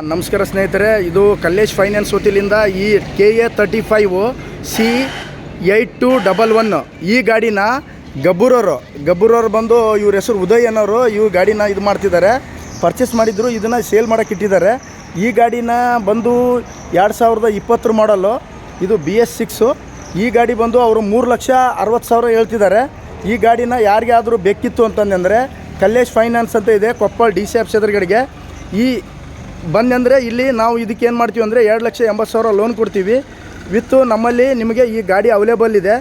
ನಮಸ್ಕಾರ ಸ್ನೇಹಿತರೆ, ಇದು ಕಲ್ಲೇಶ್ ಫೈನಾನ್ಸ್ ವತಿಯಿಂದ ಈ KA 35 C8211 ಈ ಗಾಡಿನ ಗಬ್ಬೂರವರು ಬಂದು ಇವ್ರ ಹೆಸರು ಉದಯ್ ಅನ್ನೋರು ಈ ಗಾಡಿನ ಇದು ಮಾಡ್ತಿದ್ದಾರೆ, ಪರ್ಚೇಸ್ ಮಾಡಿದ್ರು. ಇದನ್ನು ಸೇಲ್ ಮಾಡೋಕ್ಕೆ ಇಟ್ಟಿದ್ದಾರೆ. ಈ ಗಾಡಿನ ಬಂದು 2020 ಮಾಡಲು, ಇದು BS6. ಈ ಗಾಡಿ ಬಂದು ಅವರು 3,60,000 ಹೇಳ್ತಿದ್ದಾರೆ. ಈ ಗಾಡಿನ ಯಾರಿಗಾದರೂ ಬೇಕಿತ್ತು ಅಂತಂದರೆ ಕಲ್ಲೇಶ್ ಫೈನಾನ್ಸ್ ಅಂತ ಇದೆ, ಕೊಪ್ಪಳ DC ಆಫೀಸ್ ಎದುರುಗಡೆಗೆ. ಈ ಬಂದಂದರೆ ಇಲ್ಲಿ ನಾವು ಇದಕ್ಕೆ ಏನು ಮಾಡ್ತೀವಿ ಅಂದರೆ 2,80,000 ಲೋನ್ ಕೊಡ್ತೀವಿ ವಿತ್ತು. ನಮ್ಮಲ್ಲಿ ನಿಮಗೆ ಈ ಗಾಡಿ ಅವೈಲೇಬಲ್ ಇದೆ.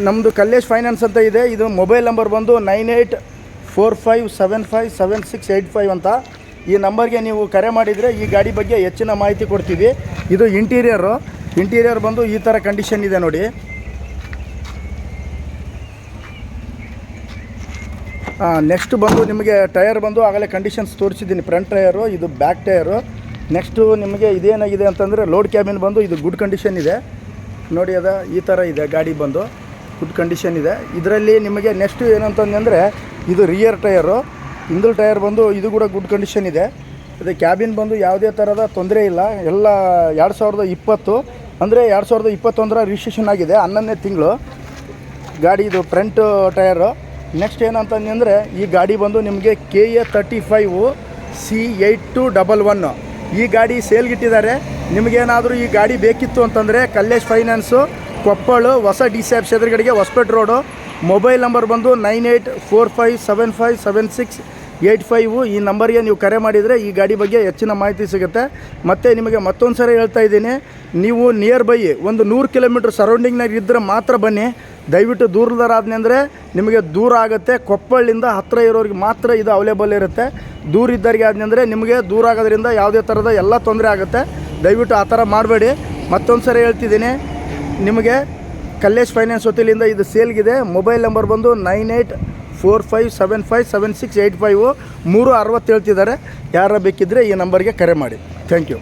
ನಮ್ಮದು ಕಲ್ಲೇಶ್ ಫೈನಾನ್ಸ್ ಅಂತ ಇದೆ. ಇದು ಮೊಬೈಲ್ ನಂಬರ್ ಬಂದು 9845757685 ಅಂತ. ಈ ನಂಬರ್ಗೆ ನೀವು ಕರೆ ಮಾಡಿದರೆ ಈ ಗಾಡಿ ಬಗ್ಗೆ ಹೆಚ್ಚಿನ ಮಾಹಿತಿ ಕೊಡ್ತೀವಿ. ಇದು ಇಂಟೀರಿಯರ್ ಬಂದು ಈ ಥರ ಕಂಡೀಷನ್ ಇದೆ ನೋಡಿ. ನೆಕ್ಸ್ಟ್ ಬಂದು ನಿಮಗೆ ಟಯರ್ ಬಂದು ಆಗಲೇ ಕಂಡೀಷನ್ಸ್ ತೋರಿಸಿದ್ದೀನಿ. ಫ್ರಂಟ್ ಟಯರು, ಇದು ಬ್ಯಾಕ್ ಟಯರು. ನೆಕ್ಸ್ಟು ನಿಮಗೆ ಇದೇನಾಗಿದೆ ಅಂತಂದರೆ ಲೋಡ್ ಕ್ಯಾಬಿನ್ ಬಂದು ಇದು ಗುಡ್ ಕಂಡೀಷನ್ ಇದೆ ನೋಡಿ. ಈ ಥರ ಇದೆ ಗಾಡಿ ಬಂದು ಗುಡ್ ಕಂಡೀಷನ್ ಇದೆ. ಇದರಲ್ಲಿ ನಿಮಗೆ ನೆಕ್ಸ್ಟ್ ಏನಂತಂದರೆ ಇದು ರಿಯರ್ ಟಯರು, ಹಿಂದಲ್ ಟಯರ್ ಬಂದು ಇದು ಕೂಡ ಗುಡ್ ಕಂಡೀಷನ್ ಇದೆ. ಇದು ಕ್ಯಾಬಿನ್ ಬಂದು ಯಾವುದೇ ಥರದ ತೊಂದರೆ ಇಲ್ಲ. ಎಲ್ಲ 2020 ಅಂದರೆ 2021 ರಿಜಿಸ್ಟ್ರೇಷನ್ ಆಗಿದೆ, 11ನೇ ತಿಂಗಳು ಗಾಡಿ. ಇದು ಫ್ರಂಟ್ ಟಯರು. ನೆಕ್ಸ್ಟ್ ಏನಂತಂದರೆ ಈ ಗಾಡಿ ಬಂದು ನಿಮಗೆ KA 35 C8211 ಈ ಗಾಡಿ ಸೇಲ್ಗಿಟ್ಟಿದ್ದಾರೆ. ನಿಮಗೇನಾದರೂ ಈ ಗಾಡಿ ಬೇಕಿತ್ತು ಅಂತಂದರೆ ಕಲ್ಲೇಶ್ ಫೈನಾನ್ಸು, ಕೊಪ್ಪಳ ಹೊಸ DC ಆಫೀಸ್ ಎದುರುಗಡೆಗೆ, ಹೊಸಪೇಟೆ ರೋಡು. ಮೊಬೈಲ್ ನಂಬರ್ ಬಂದು 9845757685. ಈ ನಂಬರ್ಗೆ ನೀವು ಕರೆ ಮಾಡಿದರೆ ಈ ಗಾಡಿ ಬಗ್ಗೆ ಹೆಚ್ಚಿನ ಮಾಹಿತಿ ಸಿಗುತ್ತೆ. ಮತ್ತು ನಿಮಗೆ ಮತ್ತೊಂದು ಸರಿ ಹೇಳ್ತಾ ಇದ್ದೀನಿ, ನೀವು ನಿಯರ್ ಬೈ ಒಂದು 100 ಕಿಲೋಮೀಟ್ರ್ ಸರೌಂಡಿಂಗ್ನಾಗ ಇದ್ದರೆ ಮಾತ್ರ ಬನ್ನಿ. ದಯವಿಟ್ಟು ದೂರದರಾದ್ನೆ ಅಂದರೆ ನಿಮಗೆ ದೂರ ಆಗುತ್ತೆ. ಕೊಪ್ಪಳಿಂದ ಹತ್ತಿರ ಇರೋರಿಗೆ ಮಾತ್ರ ಇದು ಅವೈಲೇಬಲ್ ಇರುತ್ತೆ. ದೂರ ಇದ್ದರಿಗೆ ಆದ್ನೆಂದರೆ ನಿಮಗೆ ದೂರ ಆಗೋದ್ರಿಂದ ಯಾವುದೇ ಥರದ ಎಲ್ಲ ತೊಂದರೆ ಆಗುತ್ತೆ. ದಯವಿಟ್ಟು ಆ ಥರ ಮಾಡಬೇಡಿ. ಮತ್ತೊಂದು ಸರಿ ಹೇಳ್ತಿದ್ದೀನಿ, ನಿಮಗೆ ಕಲ್ಲೇಶ್ ಫೈನಾನ್ಸ್ ವತಿಯಿಂದ ಇದು ಸೇಲ್ಗಿದೆ. ಮೊಬೈಲ್ ನಂಬರ್ ಬಂದು 9845757685 360 ಹೇಳ್ತಿದ್ದಾರೆ. ಯಾರು ಬೇಕಿದ್ದರೆ ಈ ನಂಬರ್ಗೆ ಕರೆ ಮಾಡಿ. Thank you.